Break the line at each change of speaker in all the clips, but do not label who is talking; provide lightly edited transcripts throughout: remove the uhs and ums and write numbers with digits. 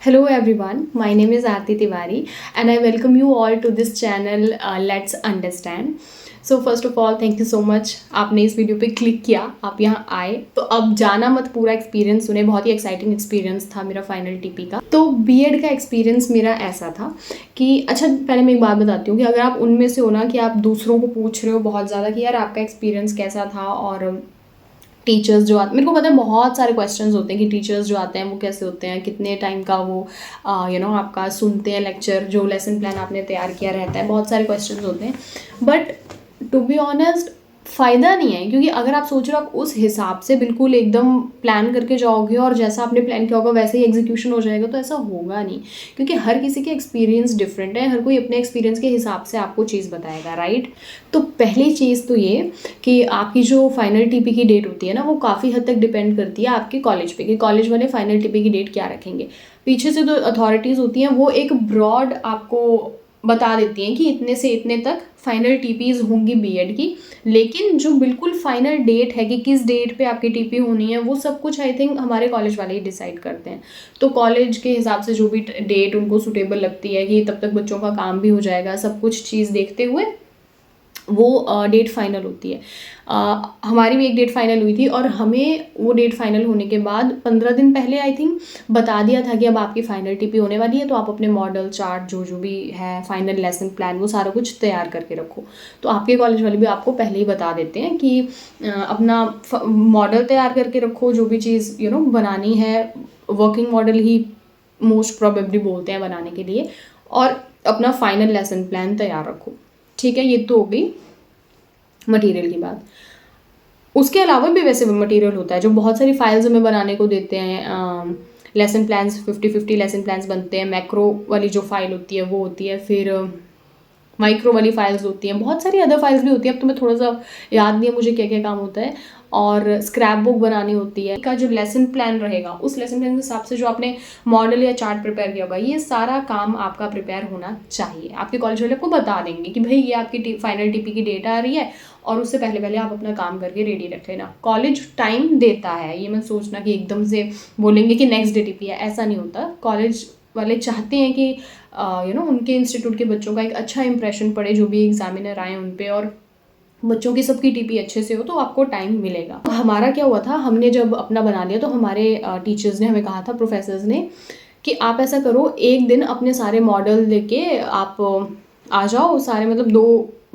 Hello everyone, my name is Aarti Tiwari and I welcome you all to this channel Let's Understand. So first of all, thank you so much. आपने इस video पे click किया, आप यहाँ आए, तो अब जाना मत, पूरा एक्सपीरियंस सुने। बहुत ही एक्साइटिंग एक्सपीरियंस था मेरा फाइनल टीपी का। तो बीएड का एक्सपीरियंस मेरा ऐसा था कि अच्छा, पहले मैं एक बात बताती हूँ कि अगर आप उनमें से हो ना कि आप दूसरों को पूछ रहे हो बहुत ज़्यादा कि यार आपका एक्सपीरियंस कैसा था, और टीचर्स जो आते, मेरे को पता है बहुत सारे क्वेश्चंस होते हैं कि टीचर्स जो आते हैं वो कैसे होते हैं, कितने टाइम का वो आपका सुनते हैं लेक्चर, जो लेसन प्लान आपने तैयार किया रहता है, बहुत सारे क्वेश्चंस होते हैं। बट टू बी ऑनेस्ट, फ़ायदा नहीं है, क्योंकि अगर आप सोच रहे हो आप उस हिसाब से बिल्कुल एकदम प्लान करके जाओगे और जैसा आपने प्लान किया होगा वैसे ही एग्जीक्यूशन हो जाएगा, तो ऐसा होगा नहीं। क्योंकि हर किसी के एक्सपीरियंस डिफरेंट है, हर कोई अपने एक्सपीरियंस के हिसाब से आपको चीज़ बताएगा, राइट। तो पहली चीज़ तो ये कि आपकी जो फाइनल टीपी की डेट होती है ना, वो काफ़ी हद तक डिपेंड करती है आपके कॉलेज पे कि कॉलेज वाले फाइनल टीपी की डेट क्या रखेंगे। पीछे से जो अथॉरिटीज़ होती हैं वो एक ब्रॉड आपको बता देती हैं कि इतने से इतने तक फाइनल टीपीज़ होंगी बीएड की, लेकिन जो बिल्कुल फाइनल डेट है कि किस डेट पे आपकी टीपी होनी है, वो सब कुछ आई थिंक हमारे कॉलेज वाले ही डिसाइड करते हैं। तो कॉलेज के हिसाब से जो भी डेट उनको सूटेबल लगती है कि तब तक बच्चों का काम भी हो जाएगा, सब कुछ चीज़ देखते हुए वो डेट फाइनल होती है। हमारी भी एक डेट फाइनल हुई थी और हमें वो डेट फाइनल होने के बाद 15 दिन पहले आई थिंक बता दिया था कि अब आपकी फाइनल टीपी होने वाली है, तो आप अपने मॉडल चार्ट जो जो भी है, फाइनल लेसन प्लान, वो सारा कुछ तैयार करके रखो। तो आपके कॉलेज वाले भी आपको पहले ही बता देते हैं कि अपना मॉडल तैयार करके रखो, जो भी चीज़ बनानी है, वर्किंग मॉडल ही मोस्ट प्रोबेबली बोलते हैं बनाने के लिए, और अपना फाइनल लेसन प्लान तैयार रखो। ठीक है, ये तो हो गई मटेरियल की बात। उसके अलावा भी वैसे मटेरियल होता है जो बहुत सारी फाइल्स हमें बनाने को देते हैं। लेसन प्लान्स 50-50 लेसन प्लान्स बनते हैं। मैक्रो वाली जो फाइल होती है वो होती है, फिर माइक्रो वाली फाइल्स होती हैं, बहुत सारी अदर फाइल्स भी होती है। अब तो मैं थोड़ा सा याद नहीं है मुझे क्या क्या काम होता है। और स्क्रैप बुक बनानी होती है का जो लेसन प्लान रहेगा, उस लेसन प्लान के हिसाब से जो आपने मॉडल या चार्ट प्रिपेयर किया होगा, ये सारा काम आपका प्रिपेयर होना चाहिए। आपके कॉलेज वाले आपको बता देंगे कि भाई ये आपकी फाइनल टीपी की डेट आ रही है, और उससे पहले पहले आप अपना काम करके रेडी रख लेना। कॉलेज टाइम देता है, ये मत सोचना कि एकदम से बोलेंगे कि नेक्स्ट डे टीपी है, ऐसा नहीं होता। कॉलेज वाले चाहते हैं कि उनके इंस्टीट्यूट के बच्चों का एक अच्छा इंप्रेशन पड़े, जो भी एग्जामिनर आए उन पे, और बच्चों की सबकी टीपी अच्छे से हो, तो आपको टाइम मिलेगा। तो हमारा क्या हुआ था, हमने जब अपना बना लिया तो हमारे टीचर्स ने हमें कहा था, प्रोफेसर्स ने, कि आप ऐसा करो, एक दिन अपने सारे मॉडल लेके आप आ जाओ सारे, मतलब 2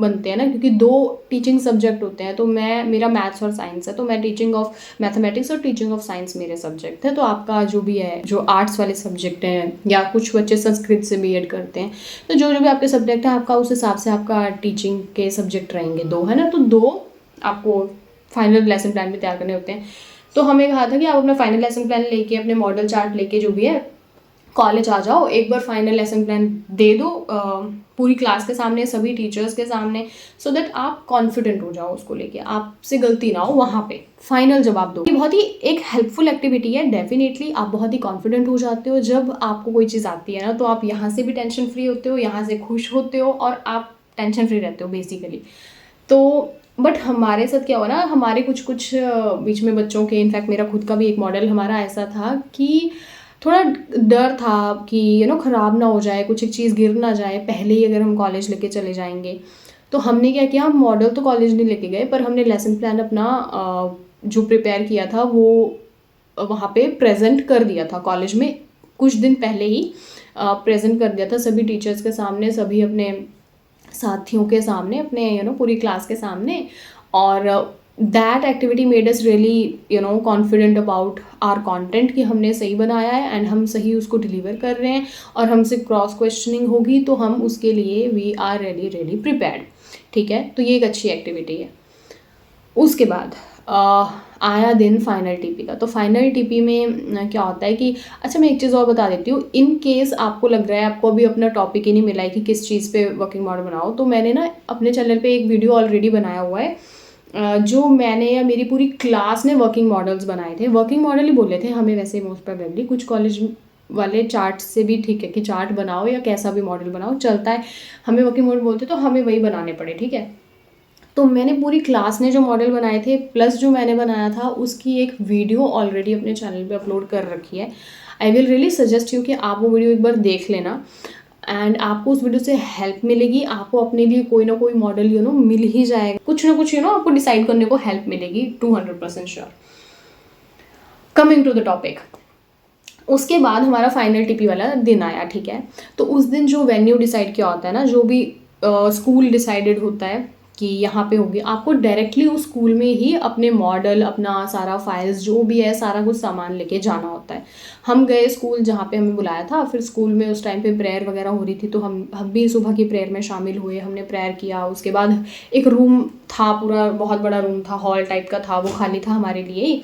बनते हैं ना, क्योंकि 2 टीचिंग सब्जेक्ट होते हैं। तो मेरा मैथ्स और साइंस है, तो मैं टीचिंग ऑफ मैथमेटिक्स और टीचिंग ऑफ साइंस मेरे सब्जेक्ट है। तो आपका जो भी है, जो आर्ट्स वाले सब्जेक्ट हैं, या कुछ बच्चे संस्कृत से बीएड करते हैं, तो जो जो भी आपके सब्जेक्ट हैं, आपका उस हिसाब से आपका टीचिंग के सब्जेक्ट रहेंगे 2, है ना। तो 2 आपको फाइनल लेसन प्लान भी तैयार करने होते हैं। तो हमें कहा था कि आप अपना फाइनल लेसन प्लान लेके, अपने मॉडल चार्ट लेके, जो भी है, कॉलेज आ जाओ, एक बार फाइनल लेसन प्लान दे दो पूरी क्लास के सामने, सभी टीचर्स के सामने, सो दैट आप कॉन्फिडेंट हो जाओ उसको लेके, आपसे गलती ना हो वहाँ पे फाइनल जवाब दो। ये बहुत ही एक हेल्पफुल एक्टिविटी है। डेफिनेटली आप बहुत ही कॉन्फिडेंट हो जाते हो जब आपको कोई चीज़ आती है ना, तो आप यहाँ से भी टेंशन फ्री होते हो, यहाँ से खुश होते हो, और आप टेंशन फ्री रहते हो बेसिकली। तो बट हमारे साथ क्या हुआ ना, हमारे कुछ कुछ बीच में बच्चों के, इनफैक्ट मेरा खुद का भी एक मॉडल हमारा ऐसा था कि थोड़ा डर था कि ख़राब ना हो जाए, कुछ एक चीज़ गिर ना जाए पहले ही अगर हम कॉलेज लेके चले जाएंगे। तो हमने क्या किया, हम मॉडल तो कॉलेज नहीं लेके गए, पर हमने लेसन प्लान अपना जो प्रिपेयर किया था वो वहाँ पे प्रेजेंट कर दिया था कॉलेज में, कुछ दिन पहले ही प्रेजेंट कर दिया था सभी टीचर्स के सामने, सभी अपने साथियों के सामने, अपने पूरी क्लास के सामने। और that activity made us really confident about our content कि हमने सही बनाया है एंड हम सही उसको डिलीवर कर रहे हैं, और हमसे क्रॉस क्वेश्चनिंग होगी तो हम उसके लिए we are really really prepared. ठीक है, तो ये एक अच्छी एक्टिविटी है। उसके बाद आया दिन फाइनल टीपी का। तो फाइनल टीपी में क्या होता है कि, अच्छा मैं एक चीज़ और बता देती हूँ, इन केस आपको लग रहा है आपको अभी अपना टॉपिक ही नहीं मिला है कि किस चीज़ पे वर्किंग मॉडल बनाओ, तो मैंने ना अपने चैनल पे एक वीडियो ऑलरेडी बनाया हुआ है, जो मैंने या मेरी पूरी क्लास ने वर्किंग मॉडल्स बनाए थे। वर्किंग मॉडल ही बोले थे हमें वैसे, मोस्ट प्रोबेबली कुछ कॉलेज वाले चार्ट से भी ठीक है कि चार्ट बनाओ या कैसा भी मॉडल बनाओ चलता है, हमें वर्किंग मॉडल बोलते, तो हमें वही बनाने पड़े। ठीक है, तो मैंने पूरी क्लास ने जो मॉडल बनाए थे प्लस जो मैंने बनाया था, उसकी एक वीडियो ऑलरेडी अपने चैनल पे अपलोड कर रखी है। आई विल रियली सजेस्ट यू कि आप वो वीडियो एक बार देख लेना एंड आपको उस वीडियो से हेल्प मिलेगी, आपको अपने लिए कोई ना कोई मॉडल मिल ही जाएगा, कुछ ना कुछ आपको डिसाइड करने को हेल्प मिलेगी, 200% sure. Coming to the topic, उसके बाद हमारा फाइनल टीपी वाला दिन आया, ठीक है। तो उस दिन जो वेन्यू डिसाइड किया होता है ना, जो भी स्कूल डिसाइडेड होता है कि यहाँ पे होगी, आपको डायरेक्टली उस स्कूल में ही अपने मॉडल, अपना सारा फाइल्स जो भी है, सारा कुछ सामान लेके जाना होता है। हम गए स्कूल जहाँ पे हमें बुलाया था, फिर स्कूल में उस टाइम पे प्रेयर वगैरह हो रही थी, तो हम भी सुबह की प्रेयर में शामिल हुए, हमने प्रेयर किया। उसके बाद एक रूम था, पूरा बहुत बड़ा रूम था, हॉल टाइप का था, वो खाली था हमारे लिए ही।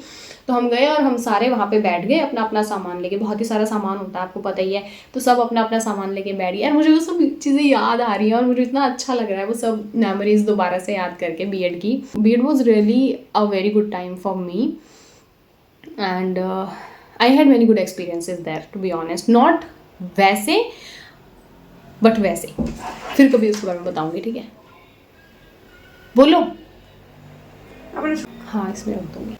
तो हम गए और हम सारे वहाँ पे बैठ गए अपना अपना सामान लेके, बहुत ही सारा सामान होता है आपको पता ही है, तो सब अपना अपना सामान लेके बैठ गए। और मुझे वो सब चीज़ें याद आ रही हैं और मुझे इतना अच्छा लग रहा है वो सब मेमोरीज दोबारा से याद करके बीएड की। BEd was really a very good time for me and I had many good experiences there, to be honest. Not वैसे बट वैसे, फिर कभी उसके बारे में बताऊँगी, ठीक है। बोलो। हाँ, इसमें रख दूँगी,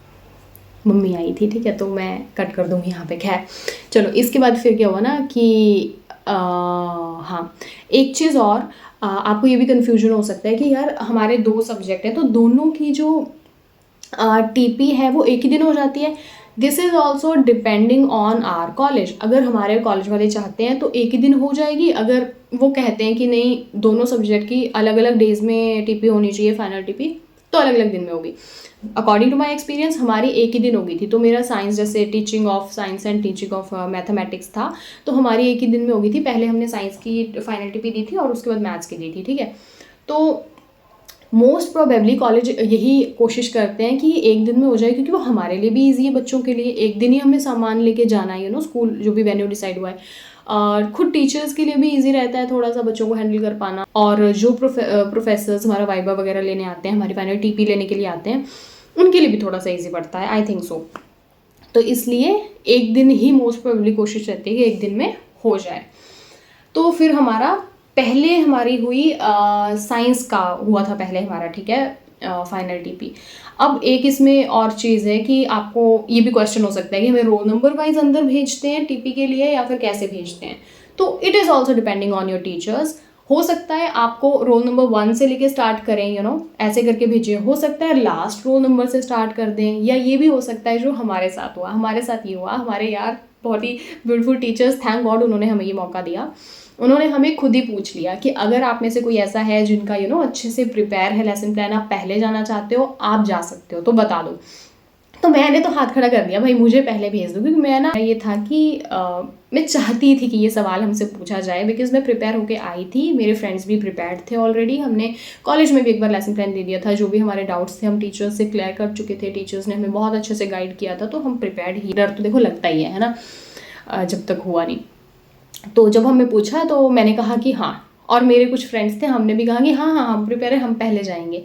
मम्मी आई थी, ठीक है, तो मैं कट कर दूँगी यहाँ पे। खैर चलो, इसके बाद फिर क्या हुआ ना कि हाँ, एक चीज़ और, आपको ये भी कन्फ्यूजन हो सकता है कि यार हमारे 2 सब्जेक्ट हैं, तो दोनों की जो टीपी है वो एक ही दिन हो जाती है। This is also depending on our college. अगर हमारे कॉलेज वाले चाहते हैं तो एक ही दिन हो जाएगी, अगर वो कहते हैं कि नहीं दोनों सब्जेक्ट की अलग अलग डेज में टीपी होनी चाहिए, फाइनल टीपी, तो अलग अलग दिन में होगी। अकॉर्डिंग टू माई एक्सपीरियंस हमारी एक ही दिन हो गई थी। तो मेरा साइंस, जैसे teaching of science and teaching of mathematics था, तो हमारी एक ही दिन में हो गई थी। पहले हमने साइंस की फाइनल टीपी दी थी और उसके बाद मैथ्स की दी थी, ठीक है। तो मोस्ट प्रोबेबली कॉलेज यही कोशिश करते हैं कि एक दिन में हो जाए, क्योंकि वो हमारे लिए भी ईजी है, बच्चों के लिए एक दिन ही हमें सामान लेके जाना है, स्कूल जो भी वेन्यू डिसाइड हुआ है। और खुद टीचर्स के लिए भी इजी रहता है थोड़ा सा बच्चों को हैंडल कर पाना, और जो प्रोफेसर्स हमारा वाइबा वगैरह लेने आते हैं, हमारी फाइनल टीपी लेने के लिए आते हैं, उनके लिए भी थोड़ा सा ईजी पड़ता है, आई थिंक सो। तो इसलिए एक दिन ही मोस्ट प्रोबेबली कोशिश रहती है कि एक दिन में हो जाए। तो फिर हमारा पहले हमारी हुई साइंस का हुआ था पहले हमारा, ठीक है, फाइनल टीपी। अब एक इसमें और चीज़ है कि आपको ये भी क्वेश्चन हो सकता है कि हमें रोल नंबर वाइज अंदर भेजते हैं टीपी के लिए या फिर कैसे भेजते हैं। तो it is also depending on your teachers. हो सकता है आपको रोल नंबर 1 से लेके स्टार्ट करें, ऐसे करके भेजिए। हो सकता है लास्ट रोल नंबर से स्टार्ट कर दें, या ये भी हो सकता है जो हमारे साथ हुआ। हमारे साथ ये हुआ, हमारे यार बहुत ही ब्यूटीफुल टीचर्स, थैंक गॉड उन्होंने हमें ये मौका दिया। उन्होंने हमें खुद ही पूछ लिया कि अगर आप में से कोई ऐसा है जिनका अच्छे से प्रिपेयर है लेसन प्लान, आप पहले जाना चाहते हो, आप जा सकते हो, तो बता दो। तो मैंने तो हाथ खड़ा कर दिया, भाई मुझे पहले भेज दो, क्योंकि मैं ये था कि मैं चाहती थी कि ये सवाल हमसे पूछा जाए, बिकॉज मैं प्रिपेयर होके आई थी, मेरे फ्रेंड्स भी प्रिपेयर्ड थे ऑलरेडी। हमने कॉलेज में भी एक बार लेसन प्लान दे दिया था, जो भी हमारे डाउट्स थे हम टीचर्स से क्लियर कर चुके थे, टीचर्स ने हमें बहुत अच्छे से गाइड किया था, तो हम प्रिपेयर्ड ही। डर तो देखो लगता ही है ना, जब तक हुआ नहीं। तो जब हमें पूछा तो मैंने कहा कि हाँ, और मेरे कुछ फ्रेंड्स थे, हमने भी कहा कि हाँ हाँ हम प्रिपेयर है, हम पहले जाएंगे।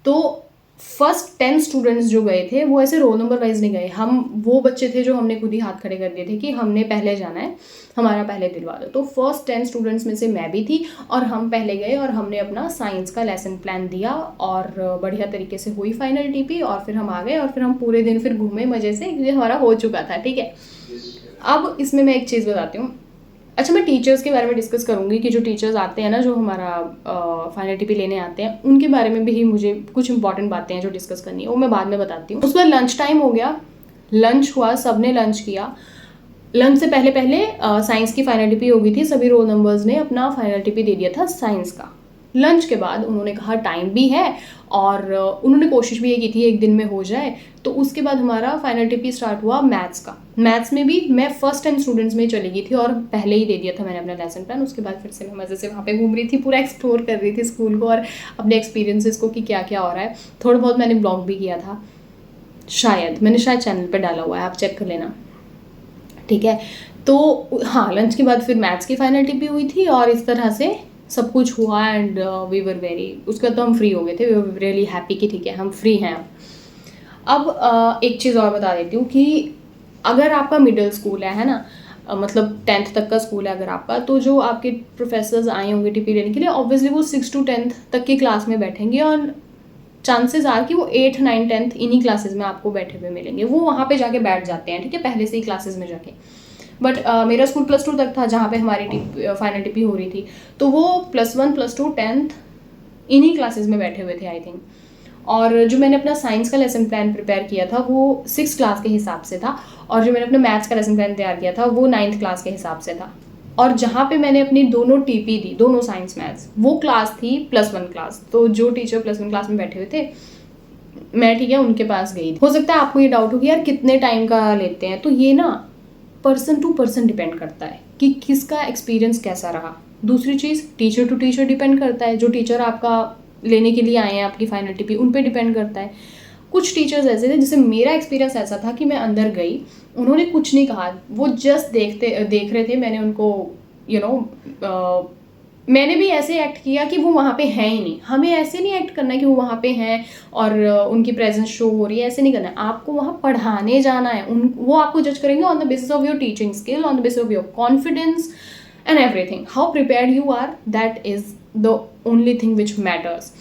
तो फर्स्ट 10 स्टूडेंट्स जो गए थे वो ऐसे रोल नंबर वाइज नहीं गए, हम वो बच्चे थे जो हमने खुद ही हाथ खड़े कर दिए थे कि हमने पहले जाना है, हमारा पहले दिलवा दो। तो फर्स्ट 10 स्टूडेंट्स में से मैं भी थी, और हम पहले गए और हमने अपना साइंस का लेसन प्लान दिया, और बढ़िया तरीके से हुई फाइनल टीपी, और फिर हम आ गए, और फिर हम पूरे दिन फिर घूमे मज़े से, क्योंकि हमारा हो चुका था, ठीक है। अब इसमें मैं एक चीज़ बताती हूँ। अच्छा, मैं टीचर्स के बारे में डिस्कस करूँगी कि जो टीचर्स आते हैं ना, जो हमारा फाइनल टीपी लेने आते हैं, उनके बारे में भी मुझे कुछ इंपॉर्टेंट बातें हैं जो डिस्कस करनी है, वो मैं बाद में बताती हूँ। उसके बाद लंच टाइम हो गया, लंच हुआ, सबने लंच किया। लंच से पहले पहले साइंस की फाइनल टीपी हो गई थी, सभी रोल नंबर्स ने अपना फाइनल टीपी दे दिया था साइंस का। लंच के बाद उन्होंने कहा टाइम भी है, और उन्होंने कोशिश भी ये की थी एक दिन में हो जाए। तो उसके बाद हमारा फाइनल टीपी स्टार्ट हुआ मैथ्स का। मैथ्स में भी मैं फर्स्ट 10 स्टूडेंट्स में चली गई थी, और पहले ही दे दिया था मैंने अपना लेसन प्लान। उसके बाद फिर से मैं मज़े से वहाँ पे घूम रही थी, पूरा एक्सप्लोर कर रही थी स्कूल को और अपने एक्सपीरियंसेस को कि क्या क्या हो रहा है। थोड़ा बहुत मैंने ब्लॉग भी किया था, मैंने शायद चैनल पर डाला हुआ है, आप चेक कर लेना, ठीक है। तो हाँ, लंच के बाद फिर मैथ्स की फाइनल टीपी हुई थी, और इस तरह से सब कुछ हुआ, एंड वी वर वेरी, उसके बाद तो हम फ्री हो गए थे, वी वर रियली हैप्पी कि ठीक है हम फ्री हैं। अब एक चीज़ और बता देती हूँ कि अगर आपका मिडिल स्कूल है ना, मतलब 10th तक का स्कूल है अगर आपका, तो जो आपके प्रोफेसर्स आए होंगे टीपी लेने के लिए, ऑब्वियसली वो 6 to 10th तक की क्लास में बैठेंगे, और चांसेस आर कि वो 8, 9, 10th इन्हीं क्लासेस में आपको बैठे हुए मिलेंगे। वो वहाँ पे जाके बैठ जाते हैं, ठीक है, पहले से ही क्लासेस में जाके। बट मेरा स्कूल +2 तक था जहाँ पे हमारी फाइनल टीपी हो रही थी, तो वो +1 +2 10th इन्हीं क्लासेस में बैठे हुए थे आई थिंक। और जो मैंने अपना साइंस का लेसन प्लान प्रिपेयर किया था वो 6th क्लास के हिसाब से था, और जो मैंने अपना मैथ्स का लेसन प्लान तैयार किया था वो 9th क्लास के हिसाब से था। और जहाँ पे मैंने अपनी दोनों टीपी दी, दोनों साइंस मैथ्स, वो क्लास थी +1 क्लास। तो जो टीचर +1 क्लास में बैठे हुए थे, मैं ठीक है उनके पास गई थी। हो सकता है आपको ये डाउट हो कि यार कितने टाइम का लेते हैं, तो ये ना पर्सन टू पर्सन डिपेंड करता है कि किसका एक्सपीरियंस कैसा रहा। दूसरी चीज़ टीचर टू टीचर डिपेंड करता है, जो टीचर आपका लेने के लिए आए हैं आपकी फाइनल टीपी, उन पे डिपेंड करता है। कुछ टीचर्स ऐसे थे, जैसे मेरा एक्सपीरियंस ऐसा था कि मैं अंदर गई, उन्होंने कुछ नहीं कहा, वो जस्ट देख रहे थे। मैंने उनको मैंने भी ऐसे एक्ट किया कि वो वहाँ पे हैं ही नहीं। हमें ऐसे नहीं एक्ट करना है कि वो वहाँ पे हैं और उनकी प्रेजेंस शो हो रही है, ऐसे नहीं करना है। आपको वहाँ पढ़ाने जाना है। वो आपको जज करेंगे on the basis of your teaching skill, on the basis of your confidence and everything. How prepared you are, that is the only thing which matters.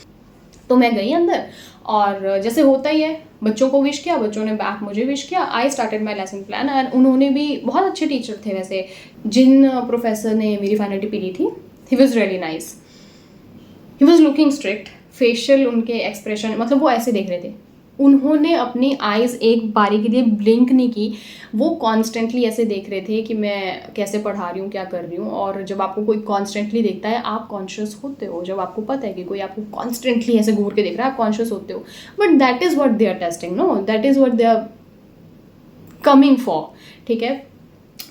तो मैं गई अंदर, और जैसे होता ही है, बच्चों को विश किया, बच्चों ने बैक मुझे विश किया। I started my lesson plan, and उन्होंने भी, बहुत अच्छे टीचर थे वैसे, जिन प्रोफेसर ने मेरी फाइनल टीपी ली थी, he was really nice. He was looking strict, facial उनके एक्सप्रेशन, मतलब वो ऐसे देख रहे थे। उन्होंने अपनी आइज़ एक बारी के लिए ब्लिंक नहीं की, वो कॉन्स्टेंटली ऐसे देख रहे थे कि मैं कैसे पढ़ा रही हूँ, क्या कर रही हूँ। और जब आपको कोई कॉन्स्टेंटली देखता है, आप कॉन्शियस होते हो। जब आपको पता है कि कोई आपको कॉन्स्टेंटली ऐसे घूर के देख रहा है, आप कॉन्शियस होते हो। But that is what they are testing, no, that is what they are coming for, ठीक है।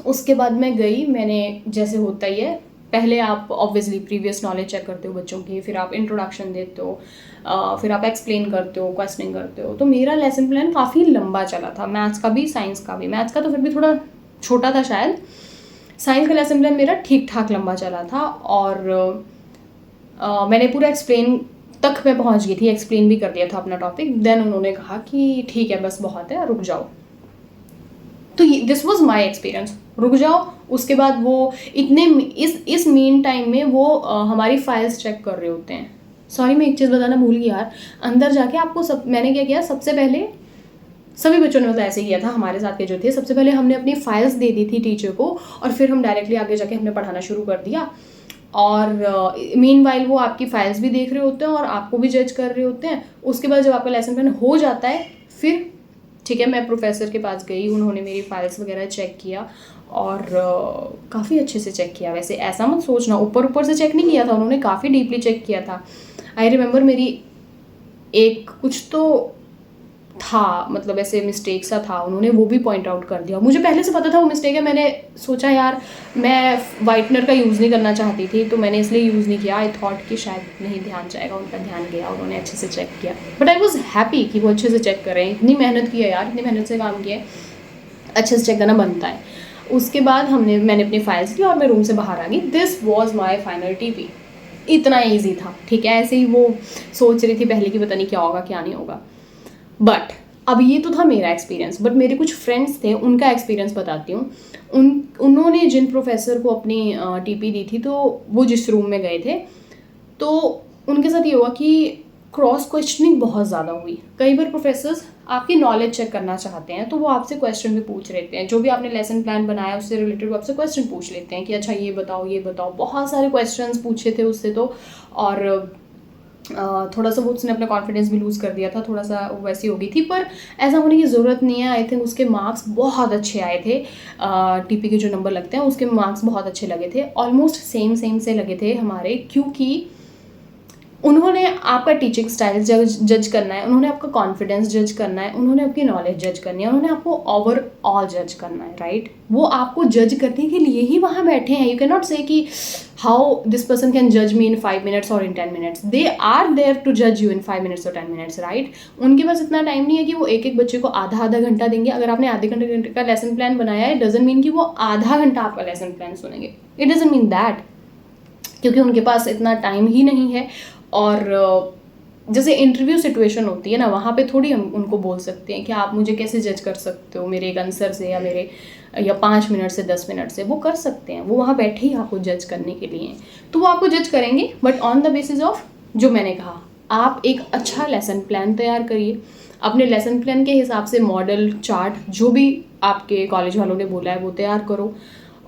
उसके बाद मैं गई, मैंने, जैसे होता ही है, पहले आप ऑब्वियसली प्रीवियस नॉलेज चेक करते हो बच्चों की, फिर आप इंट्रोडक्शन देते हो, फिर आप एक्सप्लेन करते हो, क्वेश्चनिंग करते हो। तो मेरा लेसन प्लान काफ़ी लंबा चला था, मैथ्स का भी, साइंस का भी। मैथ्स का तो फिर भी थोड़ा छोटा था शायद, साइंस का लेसन प्लान मेरा ठीक ठाक लंबा चला था। और मैंने पूरा एक्सप्लेन तक मैं पहुंच गई थी, एक्सप्लेन भी कर दिया था अपना टॉपिक। देन उन्होंने कहा कि ठीक है, बस बहुत है, रुक जाओ। तो दिस वॉज माई एक्सपीरियंस, रुक जाओ। उसके बाद वो इस मीन टाइम में वो हमारी फाइल्स चेक कर रहे होते हैं। सॉरी, मैं एक चीज़ बताना भूल गई यार, अंदर जाके आपको मैंने क्या किया, सबसे पहले सभी बच्चों ने मतलब ऐसे किया था, हमारे साथ के जो थे, सबसे पहले हमने अपनी फाइल्स दे दी थी टीचर को, और फिर हम डायरेक्टली आगे जाके हमने पढ़ाना शुरू कर दिया। और मीनवाइल वो आपकी फाइल्स भी देख रहे होते हैं और आपको भी जज कर रहे होते हैं। उसके बाद जब आपका लेसन प्लान हो जाता है, फिर ठीक है, मैं प्रोफेसर के पास गई, उन्होंने मेरी फाइल्स वगैरह चेक किया, और काफ़ी अच्छे से चेक किया। वैसे ऐसा मत सोचना, ऊपर ऊपर से चेक नहीं किया था उन्होंने, काफ़ी डीपली चेक किया था। आई रिमेंबर मेरी एक कुछ तो था, मतलब ऐसे मिस्टेक सा था, उन्होंने वो भी पॉइंट आउट कर दिया। मुझे पहले से पता था वो मिस्टेक है, मैंने सोचा यार मैं वाइटनर का यूज़ नहीं करना चाहती थी, तो मैंने इसलिए यूज़ नहीं किया। आई थॉट कि शायद नहीं ध्यान जाएगा, उनका ध्यान गया, उन्होंने अच्छे से चेक किया। बट आई वॉज हैप्पी कि वो अच्छे से चेक कर रहे हैं। इतनी मेहनत की है यार, इतनी मेहनत से काम किया है, अच्छे से चेक करना बनता है। उसके बाद मैंने अपनी फाइल्स ली और मैं रूम से बाहर आ गई। This was my final TP. इतना ईजी था, ठीक है। ऐसे ही वो सोच रही थी पहले कि पता नहीं क्या होगा क्या नहीं होगा। बट अब ये तो था मेरा एक्सपीरियंस, बट मेरे कुछ फ्रेंड्स थे, उनका एक्सपीरियंस बताती हूँ। उन्होंने जिन प्रोफेसर को अपनी टीपी दी थी, तो वो जिस रूम में गए थे, तो उनके साथ ये हुआ कि क्रॉस क्वेश्चनिंग बहुत ज़्यादा हुई। कई बार प्रोफेसर्स आपकी नॉलेज चेक करना चाहते हैं, तो वो आपसे क्वेश्चन भी पूछ लेते हैं। जो भी आपने लेसन प्लान बनाया उससे रिलेटेड वो आपसे क्वेश्चन पूछ लेते हैं कि अच्छा ये बताओ, ये बताओ। बहुत सारे क्वेश्चंस पूछे थे उससे तो, और थोड़ा सा वो उसने अपना कॉन्फिडेंस भी लूज़ कर दिया था, थोड़ा सा वैसी हो गई थी। पर ऐसा होने की ज़रूरत नहीं है। आई थिंक उसके मार्क्स बहुत अच्छे आए थे, टीपी के जो नंबर लगते हैं उसके मार्क्स बहुत अच्छे लगे थे, ऑलमोस्ट सेम से लगे थे हमारे, क्योंकि उन्होंने आपका टीचिंग स्टाइल जज करना है, उन्होंने आपका कॉन्फिडेंस जज करना है, उन्होंने आपकी नॉलेज जज करनी है, उन्होंने आपको ओवरऑल जज करना है, राइट। वो आपको जज करने के लिए ही वहाँ बैठे हैं। यू कैन नॉट से कि हाउ दिस पर्सन कैन जज मी इन 5 minutes और in 10 minutes। They are there to जज यू इन 5 minutes और 10 minutes, राइट। उनके पास इतना टाइम नहीं है कि वो एक एक बच्चे को आधा घंटा देंगे। अगर आपने आधे घंटे का लेसन प्लान बनाया है, डजंट मीन कि वो आधा घंटा आपका लेसन प्लान सुनेंगे, इट डजंट मीन दैट, क्योंकि उनके पास इतना टाइम ही नहीं है। और जैसे इंटरव्यू सिचुएशन होती है ना, वहाँ पे थोड़ी हम उनको बोल सकते हैं कि आप मुझे कैसे जज कर सकते हो मेरे एक आंसर से, या 5 मिनट से 10 मिनट से। वो कर सकते हैं, वो वहाँ बैठे ही आपको जज करने के लिए। तो वो आपको जज करेंगे, but on the basis of जो मैंने कहा, आप एक अच्छा लेसन प्लान तैयार करिए। अपने लेसन प्लान के हिसाब से मॉडल चार्ट जो भी आपके कॉलेज वालों ने बोला है वो तैयार करो,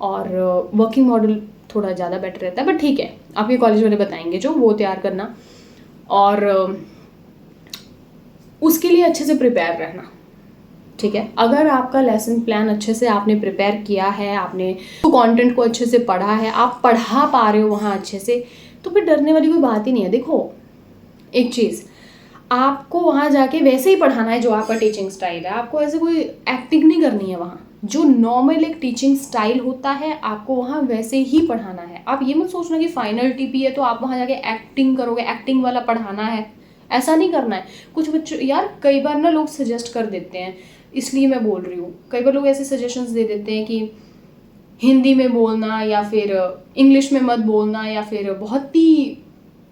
और वर्किंग मॉडल थोड़ा ज़्यादा बेटर रहता है, बट ठीक है, आपके कॉलेज वाले बताएंगे जो वो तैयार करना, और उसके लिए अच्छे से प्रिपेयर रहना, ठीक है। अगर आपका लेसन प्लान अच्छे से आपने प्रिपेयर किया है, आपने कंटेंट को अच्छे से पढ़ा है, आप पढ़ा पा रहे हो वहाँ अच्छे से, तो फिर डरने वाली कोई बात ही नहीं है। देखो एक चीज़, आपको वहाँ जाके वैसे ही पढ़ाना है जो आपका टीचिंग स्टाइल है, आपको ऐसे कोई एक्टिंग नहीं करनी है वहाँ। जो नॉर्मल एक टीचिंग स्टाइल होता है आपको वहाँ वैसे ही पढ़ाना है। आप ये मत सोचना कि फाइनल टीपी है तो आप वहाँ जाके एक्टिंग करोगे, एक्टिंग वाला पढ़ाना है, ऐसा नहीं करना है। कुछ बच्चों, यार कई बार ना लोग सजेस्ट कर देते हैं, इसलिए मैं बोल रही हूँ, कई बार लोग ऐसे सजेशंस दे देते हैं कि हिंदी में बोलना, या फिर इंग्लिश में मत बोलना, या फिर बहुत ही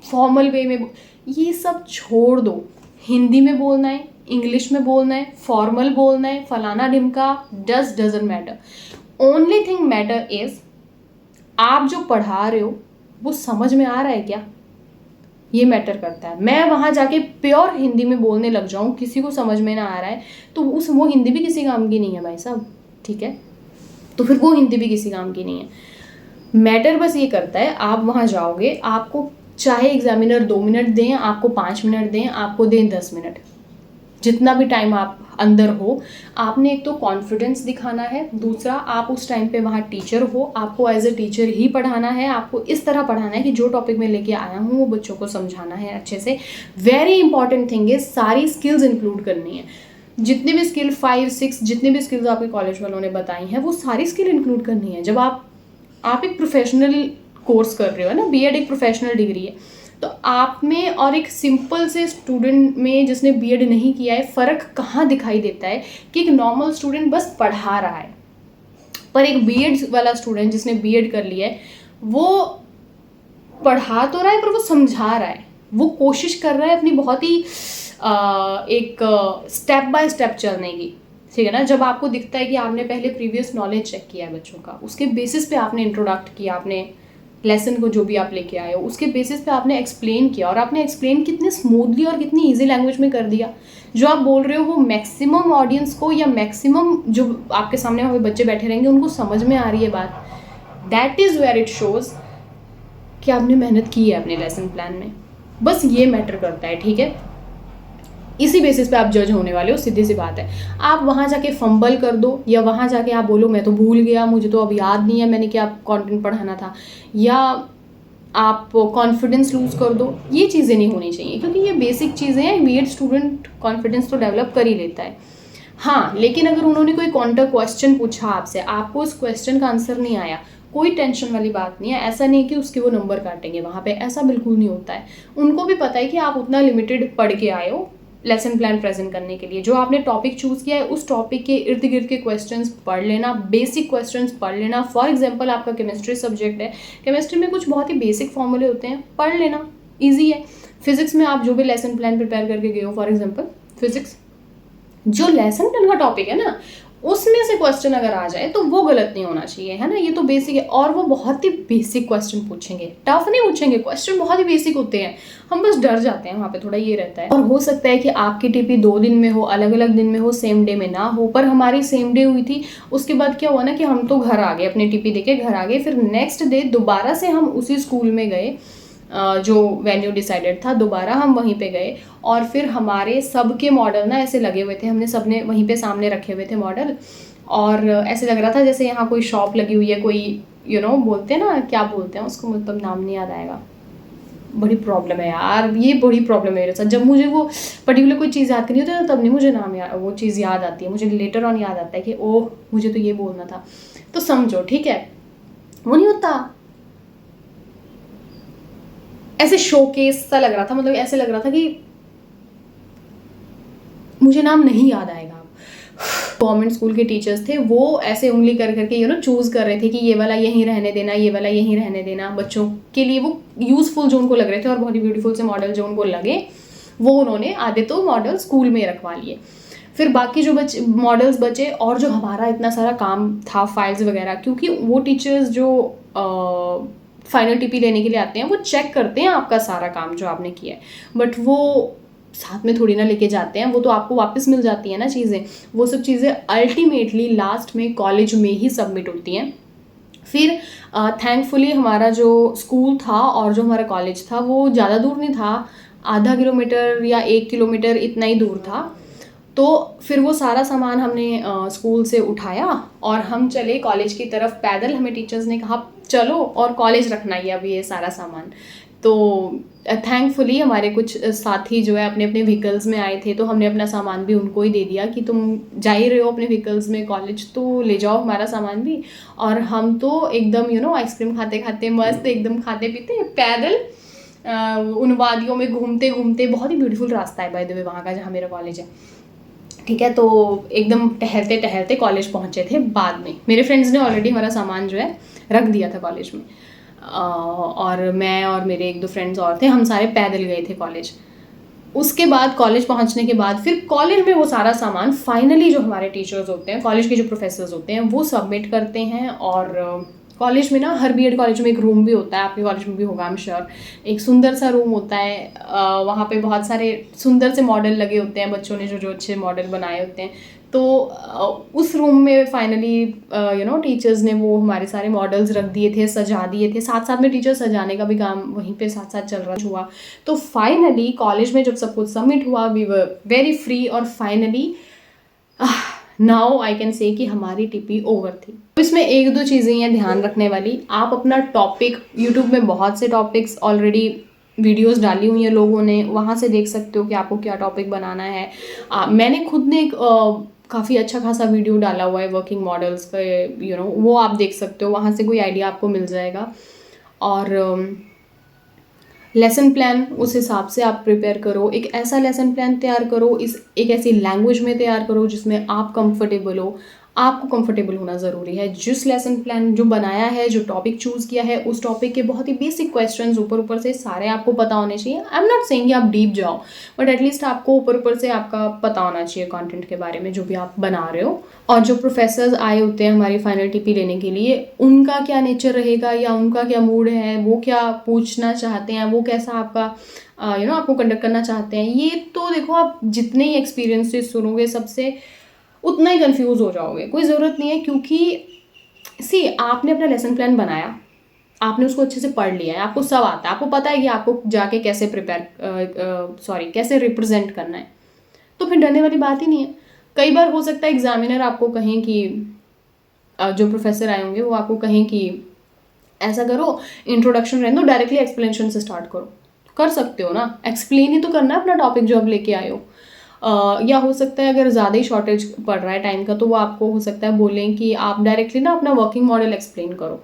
फॉर्मल वे में, ये सब छोड़ दो। हिंदी में बोलना है, इंग्लिश में बोलना है, फॉर्मल बोलना है, फलाना ढिमका, doesn't matter. Only thing matter is आप जो पढ़ा रहे हो वो समझ में आ रहा है क्या, ये मैटर करता है। मैं वहाँ जाके प्योर हिंदी में बोलने लग जाऊँ, किसी को समझ में ना आ रहा है, तो वो हिंदी भी किसी काम की नहीं है भाई साहब, ठीक है। तो फिर वो हिंदी भी किसी काम की नहीं है। मैटर बस ये करता है, आप वहाँ जाओगे, आपको चाहे एग्जामिनर 2 मिनट दें, आपको 5 मिनट दें, आपको दें 10 मिनट, जितना भी टाइम आप अंदर हो, आपने एक तो कॉन्फिडेंस दिखाना है, दूसरा आप उस टाइम पे वहाँ टीचर हो, आपको एज ए टीचर ही पढ़ाना है, आपको इस तरह पढ़ाना है कि जो टॉपिक मैं लेके आया हूँ वो बच्चों को समझाना है अच्छे से। वेरी इंपॉर्टेंट थिंग है, सारी स्किल्स इंक्लूड करनी है, जितने भी स्किल 5-6 जितने भी स्किल्स आपके कॉलेज वालों ने बताई हैं वो सारी स्किल इंक्लूड करनी है। जब आप एक प्रोफेशनल कोर्स कर रहे हो ना, बीएड एक प्रोफेशनल डिग्री है, तो आप में और एक सिंपल से स्टूडेंट में जिसने बीएड नहीं किया है फ़र्क कहाँ दिखाई देता है कि एक नॉर्मल स्टूडेंट बस पढ़ा रहा है, पर एक बीएड वाला स्टूडेंट जिसने बीएड कर लिया है वो पढ़ा तो रहा है पर वो समझा रहा है, वो कोशिश कर रहा है अपनी बहुत ही एक स्टेप बाय स्टेप चलने की, ठीक है ना। जब आपको दिखता है कि आपने पहले प्रीवियस नॉलेज चेक किया है बच्चों का, उसके बेसिस पे आपने इंट्रोडक्ट किया, आपने लेसन को जो भी आप लेके आए हो उसके बेसिस पे आपने एक्सप्लेन किया, और आपने एक्सप्लेन कितने स्मूथली और कितनी इजी लैंग्वेज में कर दिया, जो आप बोल रहे हो वो मैक्सिमम ऑडियंस को या मैक्सिमम जो आपके सामने वहाँ पे बच्चे बैठे रहेंगे उनको समझ में आ रही है बात। That is where it shows कि आपने मेहनत की है अपने लेसन प्लान में, बस ये मैटर करता है, ठीक है। इसी बेसिस पे आप जज होने वाले हो, सीधी सी बात है। आप वहाँ जाके फंबल कर दो, या वहाँ जाके आप बोलो मैं तो भूल गया, मुझे तो अब याद नहीं है मैंने क्या कंटेंट पढ़ाना था, या आप कॉन्फिडेंस लूज़ कर दो, ये चीज़ें नहीं होनी चाहिए, क्योंकि ये बेसिक चीज़ें हैं। बीएड स्टूडेंट कॉन्फिडेंस तो डेवलप कर ही लेता है, हाँ, लेकिन अगर उन्होंने कोई काउंटर क्वेश्चन पूछा आपसे, आपको उस क्वेश्चन का आंसर नहीं आया, कोई टेंशन वाली बात नहीं है। ऐसा नहीं कि उसके वो नंबर काटेंगे वहाँ पे, ऐसा बिल्कुल नहीं होता है। उनको भी पता है कि आप उतना लिमिटेड पढ़ के आए हो लेसन प्लान प्रेजेंट करने के लिए, जो आपने टॉपिक चूज़ किया है उस टॉपिक के इर्द गिर्द के क्वेश्चंस पढ़ लेना, बेसिक क्वेश्चंस पढ़ लेना। फॉर एग्जांपल आपका केमिस्ट्री सब्जेक्ट है, केमिस्ट्री में कुछ बहुत ही बेसिक फॉर्मूले होते हैं, पढ़ लेना, ईजी है। फिजिक्स में आप जो भी लेसन प्लान प्रिपेयर करके गए हो, फॉर एग्जाम्पल फिजिक्स, जो लेसन प्लान का टॉपिक है ना उसमें से क्वेश्चन अगर आ जाए तो वो गलत नहीं होना चाहिए, है ना। ये तो बेसिक है, और वो बहुत ही बेसिक क्वेश्चन पूछेंगे, टफ नहीं पूछेंगे, क्वेश्चन बहुत ही बेसिक होते हैं, हम बस डर जाते हैं वहाँ पे, थोड़ा ये रहता है। और हो सकता है कि आपकी टीपी 2 दिन में हो, अलग अलग दिन में हो, सेम डे में ना हो, पर हमारी सेम डे हुई थी। उसके बाद क्या हुआ ना कि हम तो घर आ गए, अपनी टीपी देके घर आ गए, फिर नेक्स्ट डे दोबारा से हम उसी स्कूल में गए, जो वेन्यू डिसाइडेड था, दोबारा हम वहीं पे गए, और फिर हमारे सबके मॉडल ना ऐसे लगे हुए थे, हमने सबने वहीं पे सामने रखे हुए थे मॉडल, और ऐसे लग रहा था जैसे यहाँ कोई शॉप लगी हुई है, कोई बोलते हैं ना, क्या बोलते हैं उसको, मतलब नाम नहीं याद आएगा। बड़ी प्रॉब्लम है यार, ये बड़ी प्रॉब्लम है मेरे साथ, जब मुझे वो पर्टिकुलर कोई चीज़ याद करनी होती है तब नहीं मुझे नाम वो चीज़ याद आती है, मुझे लेटर ऑन याद आता है कि ओह मुझे तो ये बोलना था, तो समझो, ठीक है। वो नहीं होता, ऐसे शोकेस सा लग रहा था, मतलब ऐसे लग रहा था कि मुझे नाम नहीं याद आएगा। गवर्नमेंट स्कूल के टीचर्स थे, वो ऐसे उंगली कर करके चूज़ कर रहे थे कि ये वाला यहीं रहने देना, ये वाला यहीं रहने देना, बच्चों के लिए वो यूज़फुल जो उनको लग रहे थे और बहुत ही ब्यूटीफुल से मॉडल जो उनको लगे वो उन्होंने आधे तो मॉडल स्कूल में रखवा लिए। फिर बाकी जो मॉडल्स बचे, और जो हमारा इतना सारा काम था फाइल्स वगैरह, क्योंकि वो टीचर्स जो फाइनल टीपी लेने के लिए आते हैं वो चेक करते हैं आपका सारा काम जो आपने किया है, बट वो साथ में थोड़ी ना लेके जाते हैं, वो तो आपको वापस मिल जाती है ना चीज़ें। वो सब चीज़ें अल्टीमेटली लास्ट में कॉलेज में ही सबमिट होती हैं। फिर थैंकफुली हमारा जो स्कूल था और जो हमारा कॉलेज था वो ज़्यादा दूर नहीं था, आधा किलोमीटर या 1 किलोमीटर इतना ही दूर था। तो फिर वो सारा सामान हमने स्कूल से उठाया और हम चले कॉलेज की तरफ पैदल। हमें टीचर्स ने कहा चलो और कॉलेज रखना ही अभी ये सारा सामान। तो थैंकफुली हमारे कुछ साथी जो है अपने अपने व्हीकल्स में आए थे, तो हमने अपना सामान भी उनको ही दे दिया कि तुम जा ही रहे हो अपने व्हीकल्स में कॉलेज, तो ले जाओ हमारा सामान भी। और हम तो एकदम आइसक्रीम खाते खाते मस्त एकदम खाते पीते पैदल उन वादियों में घूमते घूमते, बहुत ही ब्यूटीफुल रास्ता है बाय द वे वहाँ का जहाँ मेरा कॉलेज है, ठीक है। तो एकदम टहलते टहलते कॉलेज पहुँचे थे। बाद में मेरे फ्रेंड्स ने ऑलरेडी हमारा सामान जो है रख दिया था कॉलेज में, और मैं और मेरे 1-2 फ्रेंड्स और थे, हम सारे पैदल गए थे कॉलेज। उसके बाद कॉलेज पहुंचने के बाद फिर कॉलेज में वो सारा सामान फाइनली जो हमारे टीचर्स होते हैं, कॉलेज के जो प्रोफेसर्स होते हैं, वो सबमिट करते हैं। और कॉलेज में ना, हर बीएड कॉलेज में एक रूम भी होता है, आपके कॉलेज में भी होगा आई एम श्योर, एक सुंदर सा रूम होता है। वहाँ पे बहुत सारे सुंदर से मॉडल लगे होते हैं, बच्चों ने जो जो अच्छे मॉडल बनाए होते हैं। तो उस रूम में फाइनली टीचर्स ने वो हमारे सारे मॉडल्स रख दिए थे, सजा दिए थे। साथ साथ में टीचर सजाने का भी काम वहीं पे साथ साथ चल रहा हुआ। तो फाइनली कॉलेज में जब सब कुछ सबमिट हुआ, वी वर वेरी फ्री। और finally now I can say कि हमारी टीपी ओवर थी। इसमें 1-2 चीज़ें हैं ध्यान रखने वाली। आप अपना टॉपिक, यूट्यूब में बहुत से टॉपिक्स ऑलरेडी वीडियोस डाली हुई हैं लोगों ने, वहाँ से देख सकते हो कि आपको क्या टॉपिक बनाना है। मैंने खुद ने एक काफ़ी अच्छा खासा वीडियो डाला हुआ है वर्किंग मॉडल्स पे, वो आप देख सकते हो, वहाँ से कोई आइडिया आपको मिल जाएगा। और लेसन प्लान उस हिसाब से आप प्रिपेयर करो, एक ऐसा लेसन प्लान तैयार करो, एक ऐसी लैंग्वेज में तैयार करो जिसमें आप कंफर्टेबल हो। आपको कंफर्टेबल होना ज़रूरी है। जिस लेसन प्लान जो बनाया है, जो टॉपिक चूज़ किया है, उस टॉपिक के बहुत ही बेसिक क्वेश्चंस ऊपर से सारे आपको पता होने चाहिए। आई एम नॉट सेइंग कि आप डीप जाओ, बट एटलीस्ट आपको ऊपर से आपका पता होना चाहिए कंटेंट के बारे में जो भी आप बना रहे हो। और जो प्रोफेसर्स आए होते हैं हमारी फाइनल टीपी लेने के लिए, उनका क्या नेचर रहेगा या उनका क्या मूड है, वो क्या पूछना चाहते हैं, वो कैसा आपका आपको कंडक्ट करना चाहते हैं, ये तो देखो आप जितने ही एक्सपीरियंसेस सुनोगे सबसे उतना ही कंफ्यूज हो जाओगे। कोई ज़रूरत नहीं है, क्योंकि आपने अपना लेसन प्लान बनाया, आपने उसको अच्छे से पढ़ लिया है, आपको सब आता है, आपको पता है कि आपको जाके कैसे कैसे रिप्रेजेंट करना है, तो फिर डरने वाली बात ही नहीं है। कई बार हो सकता है एग्जामिनर आपको कहें कि जो प्रोफेसर आए होंगे वो आपको कहें कि ऐसा करो, इंट्रोडक्शन रहने दो, डायरेक्टली एक्सप्लेनेशन से स्टार्ट करो। कर सकते हो ना, एक्सप्लेन ही तो करना है अपना टॉपिक जो आप लेके आए हो। या हो सकता है अगर ज़्यादा ही शॉर्टेज पड़ रहा है टाइम का, तो वो आपको हो सकता है बोलें कि आप डायरेक्टली ना अपना वर्किंग मॉडल एक्सप्लेन करो,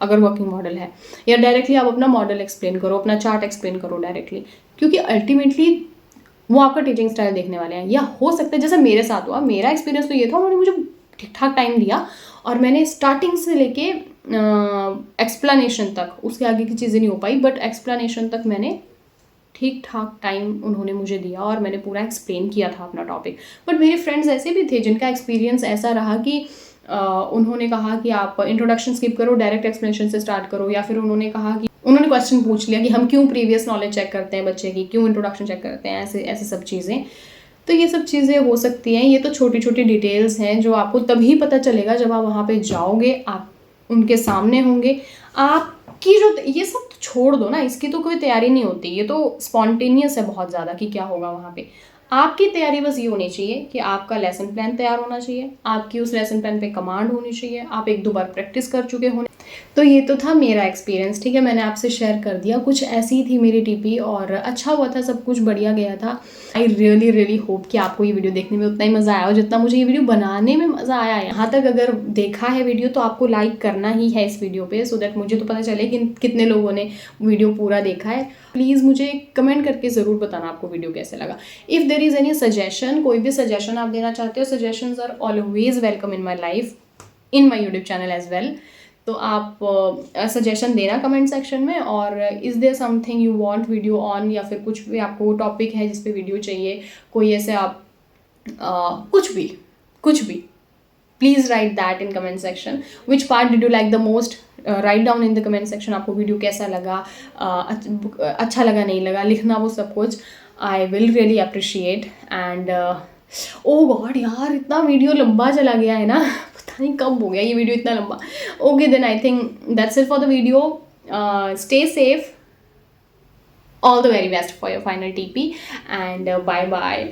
अगर वर्किंग मॉडल है, या डायरेक्टली आप अपना मॉडल एक्सप्लेन करो, अपना चार्ट एक्सप्लेन करो डायरेक्टली, क्योंकि अल्टीमेटली वो आपका टीचिंग स्टाइल देखने वाले हैं। या हो सकता है जैसे मेरे साथ हुआ, मेरा एक्सपीरियंस तो ये था, उन्होंने मुझे ठीक ठाक टाइम दिया और मैंने स्टार्टिंग से लेके एक्सप्लेनेशन तक, उसके आगे की चीज़ें नहीं हो पाई, बट एक्सप्लेनेशन तक मैंने ठीक ठाक टाइम उन्होंने मुझे दिया और मैंने पूरा एक्सप्लेन किया था अपना टॉपिक। बट मेरे फ्रेंड्स ऐसे भी थे जिनका एक्सपीरियंस ऐसा रहा कि उन्होंने कहा कि आप इंट्रोडक्शन स्किप करो, डायरेक्ट एक्सप्लेनेशन से स्टार्ट करो, या फिर उन्होंने कहा कि उन्होंने क्वेश्चन पूछ लिया कि हम क्यों प्रीवियस नॉलेज चेक करते हैं बच्चे की, क्यों इंट्रोडक्शन चेक करते हैं, ऐसे ऐसे सब चीज़ें। तो ये सब चीज़ें हो सकती हैं। ये तो छोटी छोटी डिटेल्स हैं जो आपको तभी पता चलेगा जब आप वहाँ पे जाओगे, आप उनके सामने होंगे। आपकी जो ये सब तो छोड़ दो ना, इसकी तो कोई तैयारी नहीं होती, ये तो स्पॉन्टेनियस है बहुत ज़्यादा कि क्या होगा वहाँ पे। आपकी तैयारी बस ये होनी चाहिए कि आपका लेसन प्लान तैयार होना चाहिए, आपकी उस लेसन प्लान पे कमांड होनी चाहिए, आप 1-2 बार प्रैक्टिस कर चुके होने। तो ये तो था मेरा एक्सपीरियंस, ठीक है, मैंने आपसे शेयर कर दिया। कुछ ऐसी थी मेरी टीपी और अच्छा हुआ था, सब कुछ बढ़िया गया था। आई रियली रियली होप कि आपको ये वीडियो देखने में उतना ही मज़ा आया हो जितना मुझे ये वीडियो बनाने में मज़ा आया है। यहाँ तक अगर देखा है वीडियो तो आपको लाइक करना ही है इस वीडियो पे, सो दैट मुझे तो पता चले कि कितने लोगों ने वीडियो पूरा देखा है। प्लीज़ मुझे कमेंट करके ज़रूर बताना आपको वीडियो कैसे लगा। If there is any suggestion, कोई भी सजेशन आप देना चाहते हो, suggestions are always welcome in my life, in my YouTube channel as well. तो आप सजेशन देना कमेंट सेक्शन में। और is there something you want video on, या फिर कुछ भी आपको टॉपिक है जिस पे वीडियो चाहिए, कोई ऐसे आप कुछ भी please write that in comment section. Which part did you like the most, write down in the comment section. आपको वीडियो कैसा लगा, अच्छा लगा नहीं लगा, लिखना वो सब कुछ। I will really appreciate and oh God यार, इतना वीडियो लंबा चला गया है ना, पता नहीं कब हो गया ये वीडियो इतना लंबा. Okay then I think that's it for the video. Stay safe. All the very best for your final TP and bye bye.